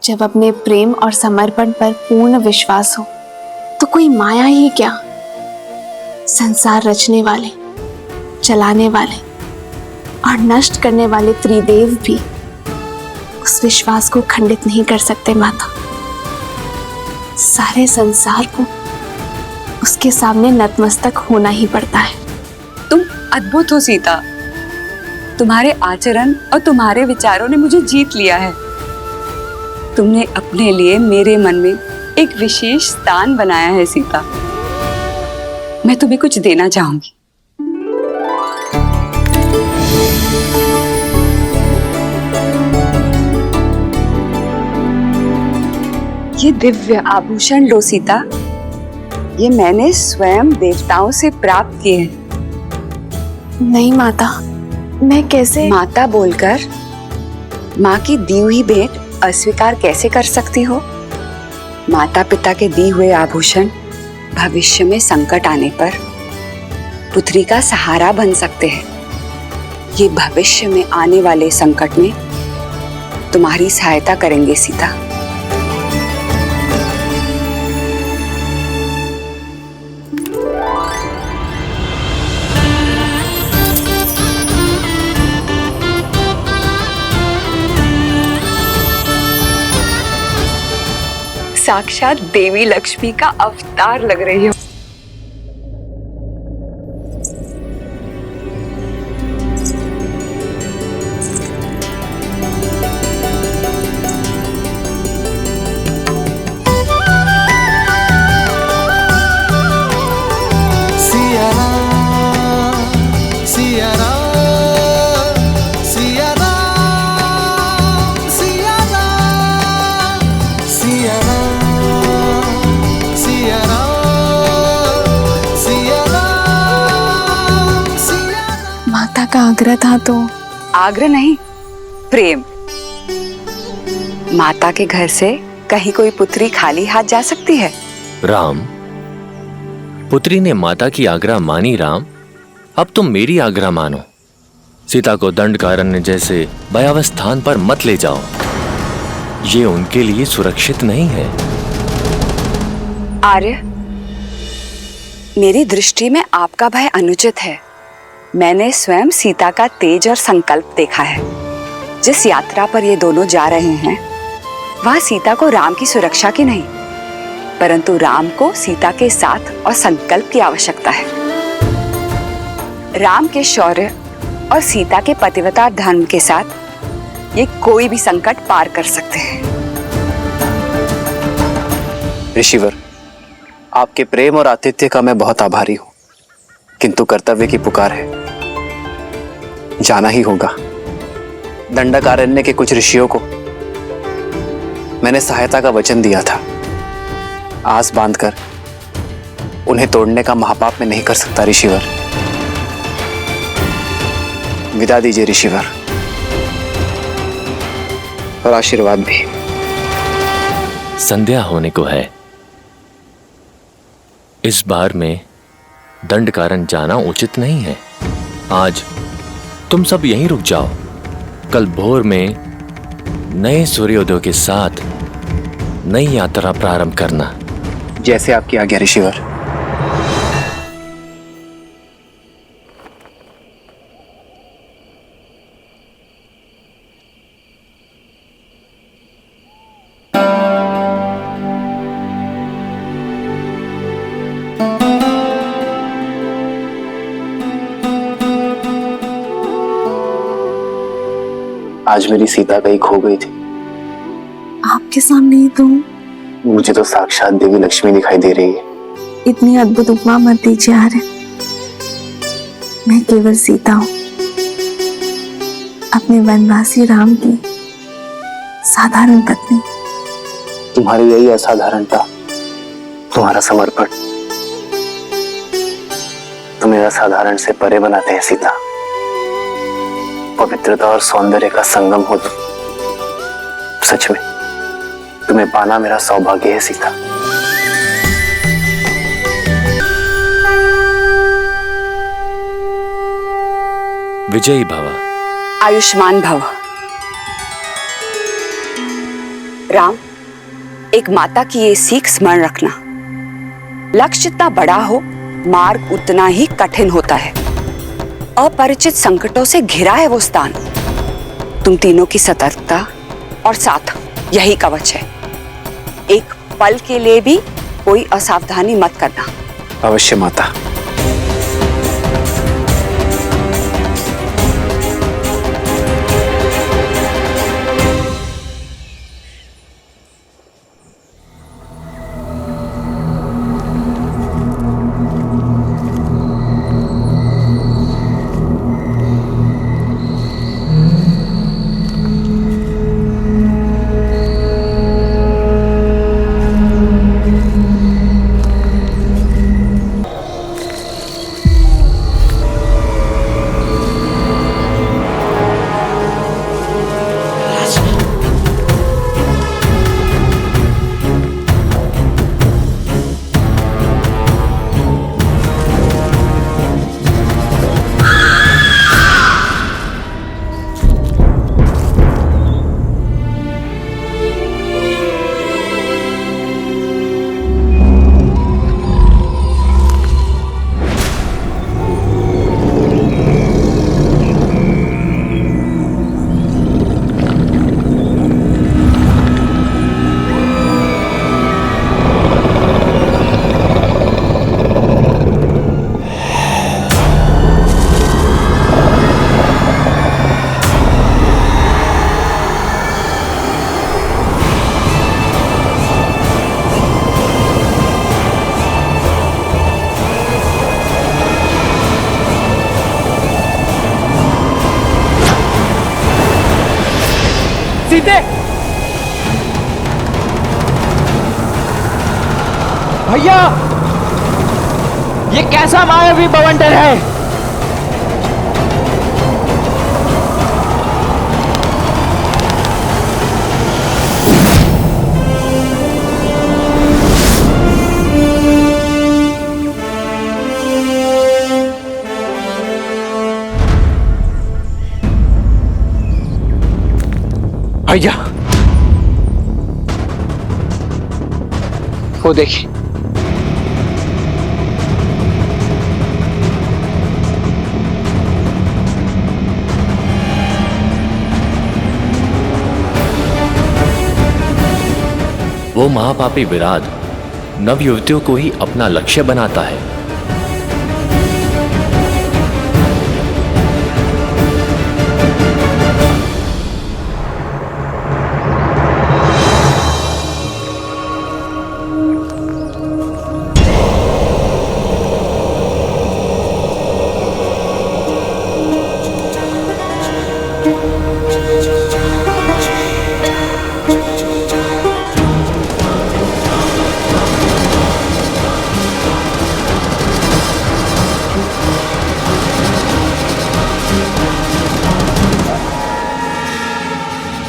जब अपने प्रेम और समर्पण पर पूर्ण विश्वास हो तो कोई माया ही क्या, संसार रचने वाले, चलाने वाले और नष्ट करने वाले त्रिदेव भी उस विश्वास को खंडित नहीं कर सकते माता। सारे संसार को उसके सामने नतमस्तक होना ही पड़ता है। तुम अद्भुत हो सीता। तुम्हारे आचरण और तुम्हारे विचारों ने मुझे जीत लिया है। तुमने अपने लिए मेरे मन में एक विशेष स्थान बनाया है सीता। मैं तुम्हें कुछ देना चाहूंगी। ये दिव्य आभूषण लो सीता। ये मैंने स्वयं देवताओं से प्राप्त किए हैं। नहीं माता, मैं कैसे? माता बोलकर माँ की दी हुई भेंट अस्वीकार कैसे कर सकती हो? माता पिता के दी हुए आभूषण भविष्य में संकट आने पर पुत्री का सहारा बन सकते हैं। ये भविष्य में आने वाले संकट में तुम्हारी सहायता करेंगे सीता। साक्षात देवी लक्ष्मी का अवतार लग रही हो। का आग्रह था तो? आग्रह नहीं, प्रेम। माता के घर से कहीं कोई पुत्री खाली हाथ जा सकती है? राम, पुत्री ने माता की आग्रह मानी। राम, अब तुम मेरी आग्रह मानो। सीता को दंडकारण्य जैसे भयावह स्थान पर मत ले जाओ। ये उनके लिए सुरक्षित नहीं है। आर्य, मेरी दृष्टि में आपका भय अनुचित है। मैंने स्वयं सीता का तेज और संकल्प देखा है। जिस यात्रा पर ये दोनों जा रहे हैं वहां सीता को राम की सुरक्षा की नहीं, परंतु राम को सीता के साथ और संकल्प की आवश्यकता है। राम के शौर्य और सीता के पतिव्रता धर्म के साथ ये कोई भी संकट पार कर सकते हैं। ऋषिवर, आपके प्रेम और आतिथ्य का मैं बहुत आभारी हूं, किंतु कर्तव्य की पुकार है, जाना ही होगा। दंडकारण्य के कुछ ऋषियों को मैंने सहायता का वचन दिया था। आस बांधकर उन्हें तोड़ने का महापाप मैं नहीं कर सकता ऋषिवर। विदा दीजिए ऋषिवर, और आशीर्वाद भी। संध्या होने को है। इस बार में दंडकारण्य जाना उचित नहीं है। आज तुम सब यहीं रुक जाओ। कल भोर में नए सूर्योदय के साथ नई यात्रा प्रारंभ करना। जैसे आपकी आज्ञा ऋषिवर। आज मेरी सीता कहीं खो गई थी। आपके सामने ही तो। मुझे तो साक्षात देवी लक्ष्मी दिखाई दे रही है। इतनी अद्भुत उपमा मत दीजिए आर्य। मैं केवल सीता हूँ, अपने वनवासी राम की साधारण पत्नी। तुम्हारी यही असाधारणता, तुम्हारा समर्पण तुम्हें असाधारण से परे बनाते हैं सीता। पवित्रता और सौंदर्य का संगम हो तुम। सच में तुम्हें पाना मेरा सौभाग्य है सीता। विजयी भव। आयुष्मान भव। राम, एक माता की ये सीख स्मरण रखना, लक्ष्य जितना बड़ा हो मार्ग उतना ही कठिन होता है। अपरिचित संकटों से घिरा है वो स्थान। तुम तीनों की सतर्कता और साथ यही कवच है। एक पल के लिए भी कोई असावधानी मत करना। अवश्य माता। सीते, भैया, ये कैसा मायावी बवंडर है? भैया, वो देखिए। वो महापापी विराट नव युवतियों को ही अपना लक्ष्य बनाता है।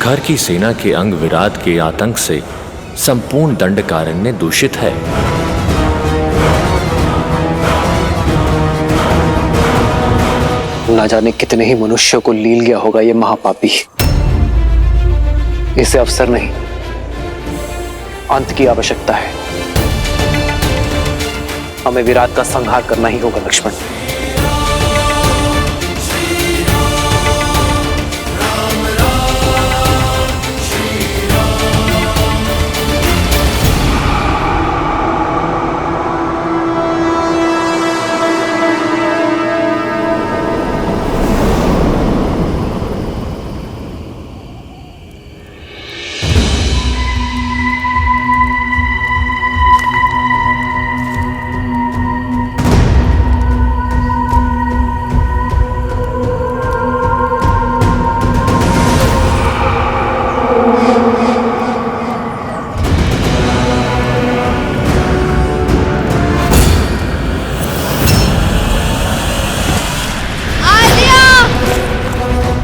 घर की सेना के अंग विराट के आतंक से संपूर्ण दंडकारण्य दूषित है। ना जाने कितने ही मनुष्यों को लील गया होगा ये महापापी। इसे अवसर नहीं, अंत की आवश्यकता है। हमें विराट का संहार करना ही होगा लक्ष्मण।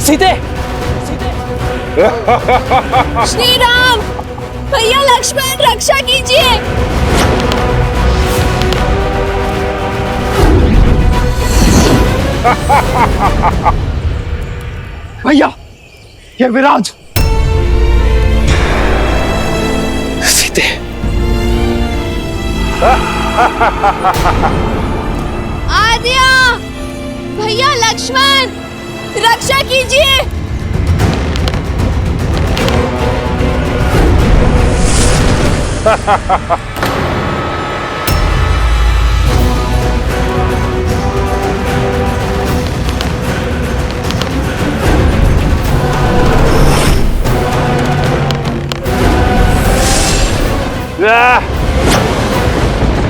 सीते, श्री राम, भैया लक्ष्मण रक्षा कीजिए। भैया, ये विराट आद्या, भैया लक्ष्मण, रक्षा कीजिए।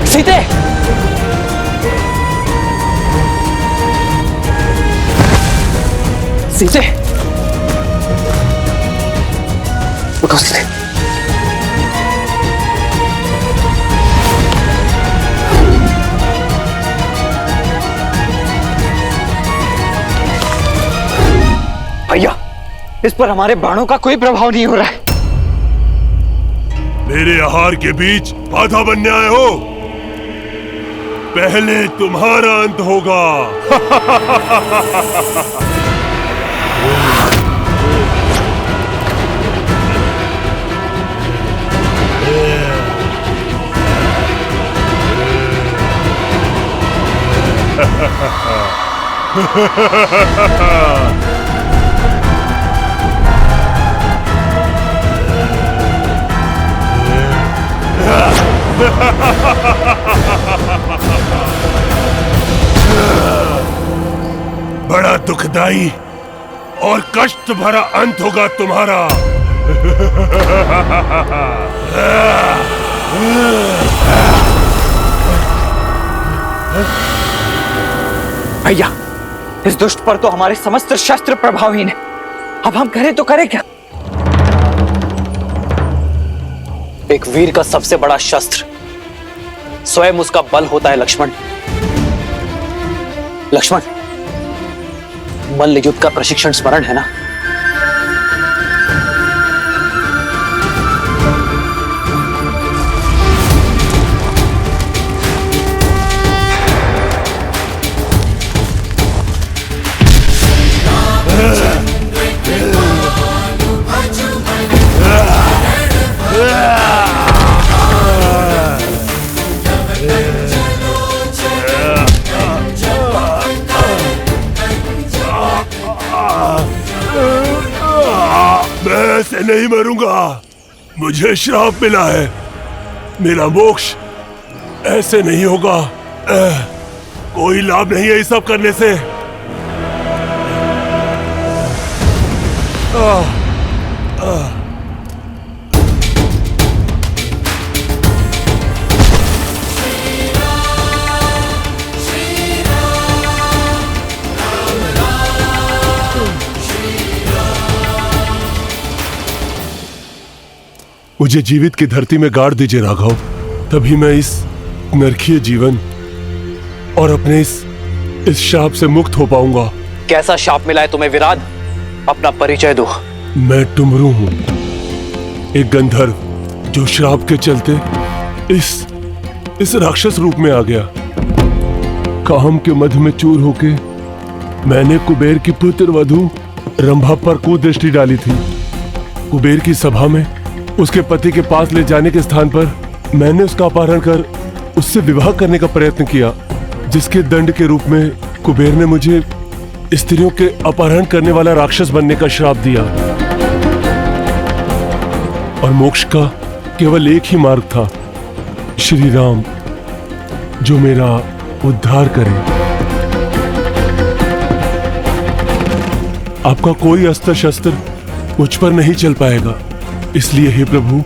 सीते, सीते, उठो सीते। भैया, इस पर हमारे बाणों का कोई प्रभाव नहीं हो रहा है। मेरे आहार के बीच बाधा बनने आए हो? पहले तुम्हारा अंत होगा। बड़ा दुखदाई और कष्ट भरा अंत होगा तुम्हारा। भैया, इस दुष्ट पर तो हमारे समस्त शस्त्र प्रभावहीन है। अब हम करें तो करें क्या? एक वीर का सबसे बड़ा शस्त्र स्वयं उसका बल होता है लक्ष्मण। लक्ष्मण, मल्ल युद्ध का प्रशिक्षण स्मरण है ना? मैं ऐसे नहीं मरूंगा। मुझे श्राप मिला है। मेरा मोक्ष ऐसे नहीं होगा। कोई लाभ नहीं है इस सब करने से। मुझे जीवित की धरती में गाड़ दीजिए राघव, तभी मैं इस नरकीय जीवन और अपने इस शाप से मुक्त हो पाऊंगा। कैसा शाप मिला है तुम्हें विराट? अपना परिचय दो। मैं टुमरू हूं, एक गंधर्व जो श्राप के चलते इस राक्षस रूप में आ गया। काम के मध में चूर होके मैंने कुबेर की पुत्र वधू रंभा पर कुदृष्टि डाली थी। कुबेर की सभा में उसके पति के पास ले जाने के स्थान पर मैंने उसका अपहरण कर उससे विवाह करने का प्रयत्न किया, जिसके दंड के रूप में कुबेर ने मुझे स्त्रियों के अपहरण करने वाला राक्षस बनने का श्राप दिया। और मोक्ष का केवल एक ही मार्ग था, श्री राम, जो मेरा उद्धार करे। आपका कोई अस्त्र शस्त्र मुझ पर नहीं चल पाएगा, इसलिए हे प्रभु,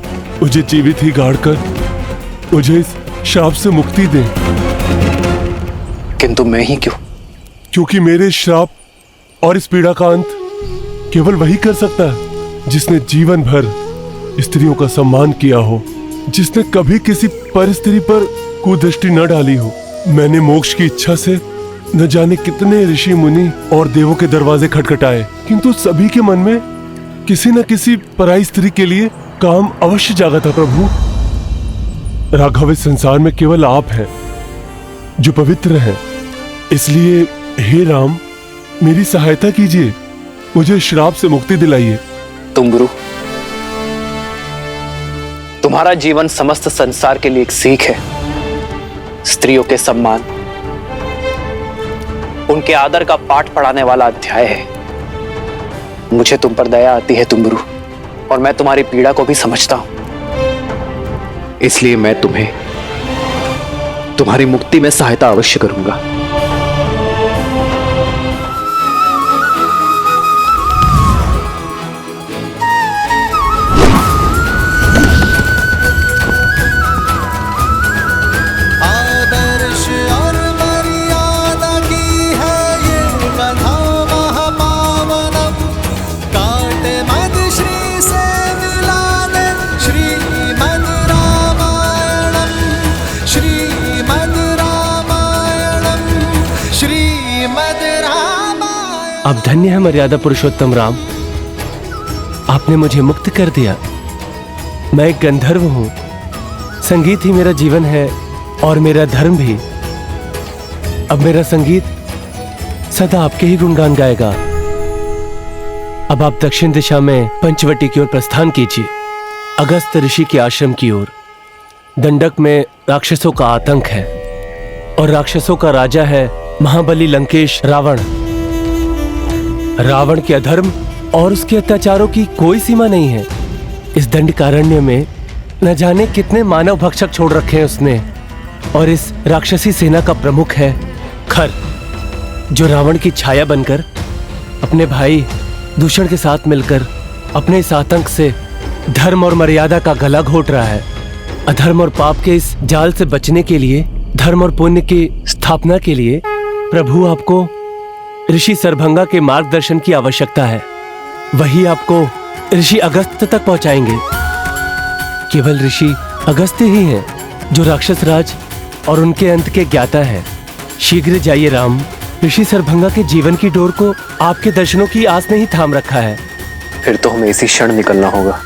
मुझे जीवित ही गाड़ कर मुझे इस श्राप से मुक्ति दें। किंतु मैं ही क्यों? क्योंकि मेरे श्राप और इस पीड़ा का अंत केवल वही कर सकता है जिसने जीवन भर स्त्रियों का सम्मान किया हो, जिसने कभी किसी पर स्त्री पर कुदृष्टि न डाली हो। मैंने मोक्ष की इच्छा से न जाने कितने ऋषि मुनि और देवों के दरवाजे खटखटाए, किंतु सभी के मन में किसी न किसी पराई स्त्री के लिए काम अवश्य जागा था। प्रभु राघव, इस संसार में केवल आप हैं जो पवित्र हैं, इसलिए हे राम, मेरी सहायता कीजिए, मुझे श्राप से मुक्ति दिलाइए। तुम गुरु, तुम्हारा जीवन समस्त संसार के लिए एक सीख है स्त्रियों के सम्मान, उनके आदर का पाठ पढ़ाने वाला अध्याय है। मुझे तुम पर दया आती है तुम्बरू, और मैं तुम्हारी पीड़ा को भी समझता हूं। इसलिए मैं तुम्हें तुम्हारी मुक्ति में सहायता अवश्य करूंगा। आदर्श और मर्यादा की है ये कथा महापावनम, काटे मद श्री से मिलाने श्रीमद् रामायणम, श्रीमद् रामायणम, श्रीमद् रामायणम। अब धन्य है मर्यादा पुरुषोत्तम राम, आपने मुझे मुक्त कर दिया। मैं एक गंधर्व हूं, संगीत ही मेरा जीवन है और मेरा धर्म भी। अब मेरा संगीत सदा आपके ही गुणगान गाएगा। अब आप दक्षिण दिशा में पंचवटी की ओर प्रस्थान कीजिए, अगस्त ऋषि के आश्रम की ओर। दंडक में राक्षसों का आतंक है और राक्षसों का राजा है महाबली लंकेश रावण। रावण के अधर्म और उसके अत्याचारों की कोई सीमा नहीं है। इस दंडकारण्य में न जाने कितने मानव भक्षक छोड़ रखे हैं उसने। और इस राक्षसी सेना का प्रमुख है खर, जो रावण की छाया बनकर अपने भाई दूषण के साथ मिलकर अपने इस आतंक से धर्म और मर्यादा का गला घोट रहा है। अधर्म और पाप के इस जाल से बचने के लिए, धर्म और पुण्य की स्थापना के लिए प्रभु आपको ऋषि सरभंगा के मार्गदर्शन की आवश्यकता है। वही आपको ऋषि अगस्त तक पहुंचाएंगे। केवल ऋषि अगस्त्य ही हैं जो राक्षस राज और उनके अंत के ज्ञाता है। शीघ्र जाइए राम, ऋषि सरभंगा के जीवन की डोर को आपके दर्शनों की आस ने ही थाम रखा है। फिर तो हमें इसी क्षण निकलना होगा।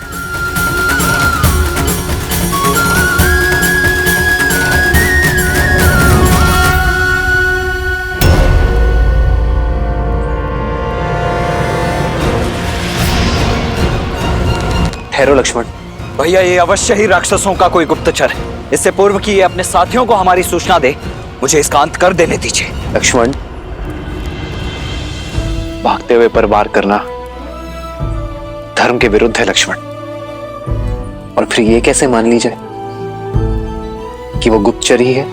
ठहरो लक्ष्मण। भैया, ये अवश्य ही राक्षसों का कोई गुप्तचर है। इससे पूर्व कि ये अपने साथियों को हमारी सूचना दे, मुझे इसका अंत कर देने दीजिए। लक्ष्मण, भागते हुए पर वार करना धर्म के विरुद्ध है लक्ष्मण। और फिर ये कैसे मान ली जाए कि वो गुप्तचर ही है?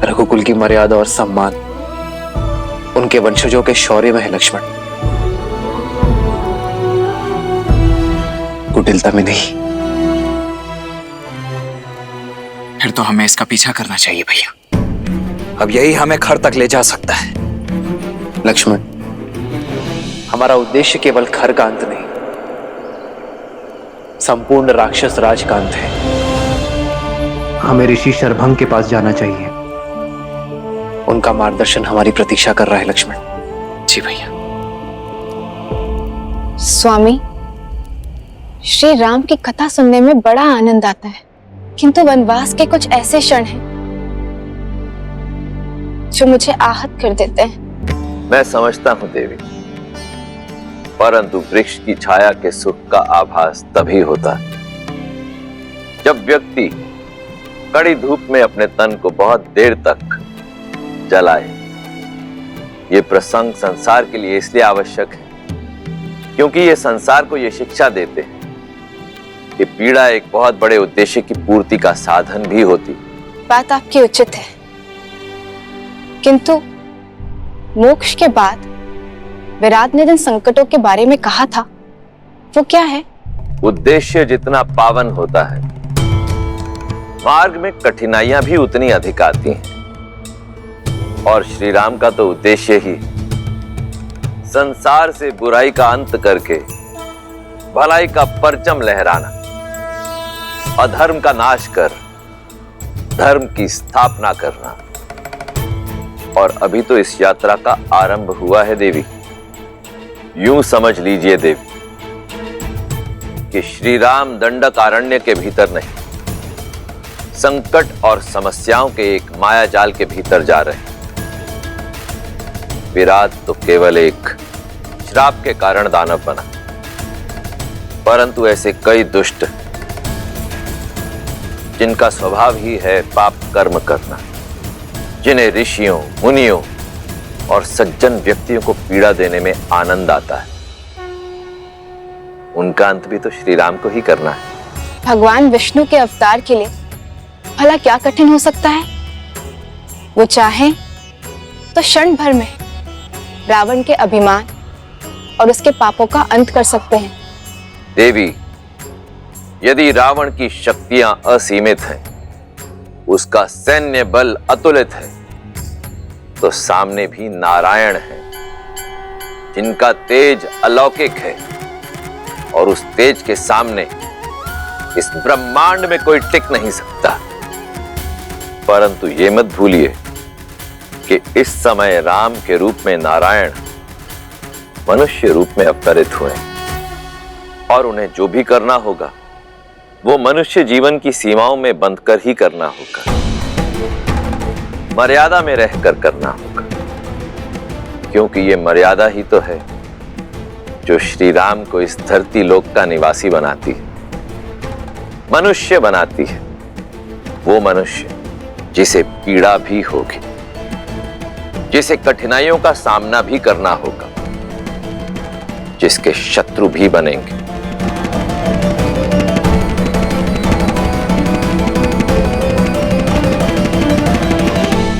रघुकुल की मर्यादा और सम्मान उनके वंशजों के शौर्य में है लक्ष्मण, कुटिलता में नहीं। फिर तो हमें इसका पीछा करना चाहिए भैया। अब यही हमें खर तक ले जा सकता है। लक्ष्मण, हमारा उद्देश्य केवल खर का अंत नहीं, संपूर्ण राक्षस राज का अंत है। हमें ऋषि शरभंग के पास जाना चाहिए। उनका मार्गदर्शन हमारी प्रतीक्षा कर रहा है लक्ष्मण। जी भैया। स्वामी, श्री राम की कथा सुनने में बड़ा आनंद आता है, किंतु वनवास के कुछ ऐसे क्षण हैं जो मुझे आहत कर देते हैं। मैं समझता हूं देवी, परंतु वृक्ष की छाया के सुख का आभास तभी होता है जब व्यक्ति कड़ी धूप में अपने तन को बहुत देर तक जलाए। ये प्रसंग संसार के लिए इसलिए आवश्यक है क्योंकि ये संसार को ये शिक्षा देते हैं कि पीड़ा एक बहुत बड़े उद्देश्य की पूर्ति का साधन भी होती। बात आपकी उचित है, किंतु मोक्ष के बाद विराट ने जिन संकटों के बारे में कहा था वो क्या है? उद्देश्य जितना पावन होता है, मार्ग में कठिनाइयां भी उतनी अधिक आती हैं। और श्री राम का तो उद्देश्य ही संसार से बुराई का अंत करके भलाई का परचम लहराना, अधर्म का नाश कर धर्म की स्थापना करना। और अभी तो इस यात्रा का आरंभ हुआ है देवी। यूं समझ लीजिए देवी कि श्री राम दंडकारण्य के भीतर नहीं, संकट और समस्याओं के एक माया जाल के भीतर जा रहे हैं। विराट तो केवल एक श्राप के कारण दानव बना, परंतु ऐसे कई दुष्ट जिनका स्वभाव ही है पाप कर्म करना, जिन्हें ऋषियों, मुनियों और सज्जन व्यक्तियों को पीड़ा देने में आनंद आता है, उनका अंत भी तो श्री राम को ही करना है। भगवान विष्णु के अवतार के लिए भला क्या कठिन हो सकता है? वो चाहे तो क्षण भर में रावण के अभिमान और उसके पापों का अंत कर सकते हैं। देवी, यदि रावण की शक्तियां असीमित हैं, उसका सैन्य बल अतुलित है, तो सामने भी नारायण है जिनका तेज अलौकिक है, और उस तेज के सामने इस ब्रह्मांड में कोई टिक नहीं सकता। परंतु ये मत भूलिए कि इस समय राम के रूप में नारायण मनुष्य रूप में अवतरित हुए, और उन्हें जो भी करना होगा वो मनुष्य जीवन की सीमाओं में बंधकर ही करना होगा, मर्यादा में रहकर करना होगा, क्योंकि ये मर्यादा ही तो है जो श्री राम को इस धरती लोक का निवासी बनाती है, मनुष्य बनाती है। वो मनुष्य जिसे पीड़ा भी होगी, जिसे कठिनाइयों का सामना भी करना होगा, जिसके शत्रु भी बनेंगे,